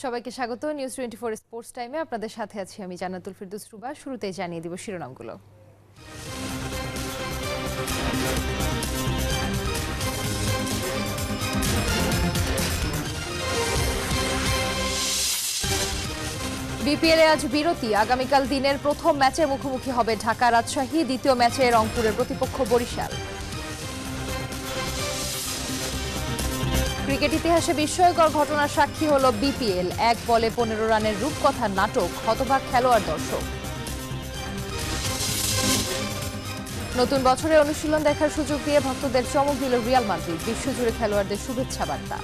সবাইকে স্বাগত news 24 sports টাইমে আপনাদের সাথে আছি আমি জান্নাতুল ফেরদৌস রুবা। শুরুতেই জানিয়ে দিব শিরোনামগুলো। বিপিএলে আজ বিরতি, আগামীকাল দিনের প্রথম ম্যাচে মুখোমুখি হবে ঢাকা রাজশাহী, দ্বিতীয় ম্যাচে রংপুরের প্রতিপক্ষ বরিশাল। ক্রিকেট ইতিহাসে বিস্ময়কর ঘটনার সাক্ষী হল বিপিএল, 1 বলে 15 রানের রূপকথার নাটক, হতবাক খেলোয়াড় দর্শক। নতুন বছরে অনুশীলন দেখার সুযোগ দিয়ে ভক্তদের চমক দিল রিয়াল মাদ্রিদ, বিশ্বজুড়ে খেলোয়াড়দের শুভেচ্ছা বার্তা।